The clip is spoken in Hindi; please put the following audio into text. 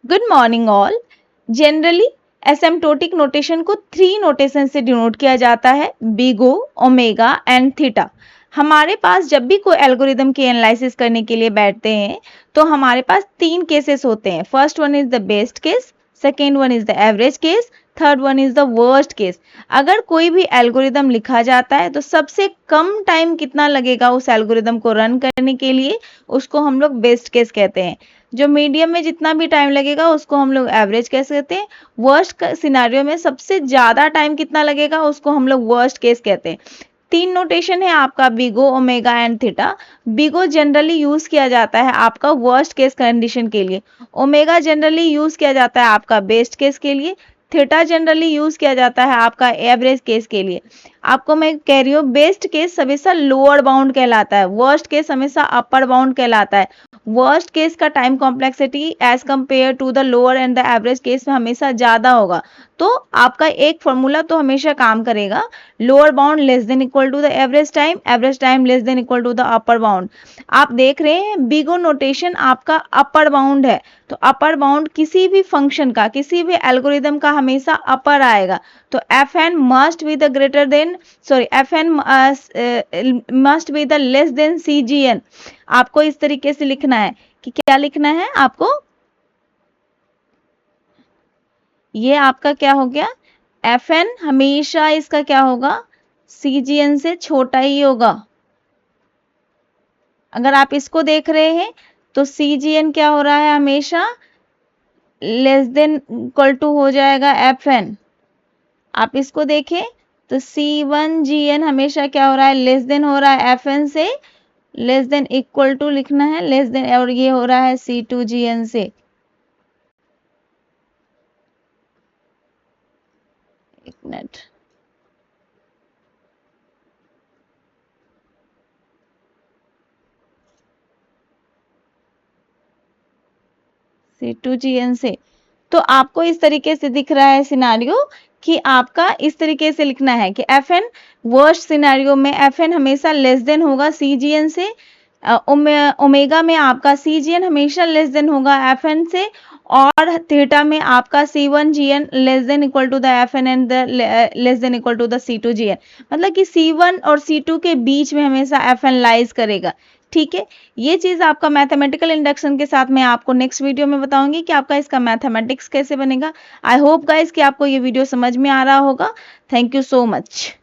Good morning all. Generally asymptotic notation को 3 नोटेशन से डिनोट किया जाता है, बिगो, ओमेगा एंड थीटा। हमारे पास जब भी कोई एल्गोरिदम की एनालिसिस करने के लिए बैठते हैं तो हमारे पास 3 केसेस होते हैं। First one is the best case, second one is the average case, third one is the worst case. अगर कोई भी एल्गोरिदम लिखा जाता है तो सबसे कम टाइम कितना लगेगा उस एल्गोरिदम को रन करने के लिए, उसको हम लोग बेस्ट केस कहते हैं। जो मीडियम में जितना भी टाइम लगेगा उसको हम लोग एवरेज केस कहते हैं। वर्स्ट सिनारियो में सबसे ज्यादा टाइम कितना लगेगा उसको हम लोग वर्स्ट केस कहते हैं। 3 नोटेशन है आपका, big O, omega and theta. Big O generally use किया जाता है आपका वर्स्ट केस कंडीशन के लिए, ओमेगा जनरली यूज किया जाता है आपका बेस्ट केस के लिए, थीटा जनरली यूज किया जाता है आपका एवरेज केस के लिए। आपको मैं कह रही हूँ बेस्ट केस हमेशा लोअर बाउंड कहलाता है, वर्स्ट केस हमेशा अपर बाउंड कहलाता है। वर्स्ट केस का time complexity as compare to the lower end the average case में हमेशा ज्यादा होगा। तो आपका एक फॉर्मूला तो हमेशा काम करेगा, lower bound less than equal to the average time less than equal to the upper bound. आप देख रहे हैं बिगो नोटेशन आपका अपर बाउंड है, तो अपर बाउंड किसी भी फंक्शन का, किसी भी एल्गोरिदम का हमेशा अपर आएगा। तो F N must be the greater than, sorry F N must be the less than C G N. आपको इस तरीके से लिखना है कि क्या लिखना है आपको, ये आपका क्या हो गया, एफ एन हमेशा इसका क्या होगा, सी जी एन से छोटा ही होगा। अगर आप इसको देख रहे हैं तो सी जी एन क्या हो रहा है, हमेशा लेस देन इक्वल टू हो जाएगा एफ एन। आप इसको देखें तो C1GN हमेशा क्या हो रहा है, लेस देन हो रहा है FN से, लेस देन इक्वल टू लिखना है लेस देन, और ये हो रहा है C2GN से। एक मिनट, C2GN से। तो आपको इस तरीके से दिख रहा है सिनारियो कि आपका इस तरीके से लिखना है कि FN वर्स्ट सिनारियो में FN हमेशा लेस देन होगा CGN से, ओमेगा में आपका CGN हमेशा लेस देन होगा FN से, और थीटा में आपका C1GN less than equal to the FN and less than equal to the C2GN। मतलब कि C1 और C2 के बीच में हमेशा FN लाइज करेगा। ठीक है, ये चीज आपका मैथमेटिकल इंडक्शन के साथ मैं आपको नेक्स्ट वीडियो में बताऊंगी कि आपका इसका मैथमेटिक्स कैसे बनेगा। आई होप गाइस कि आपको ये वीडियो समझ में आ रहा होगा। Thank you so much.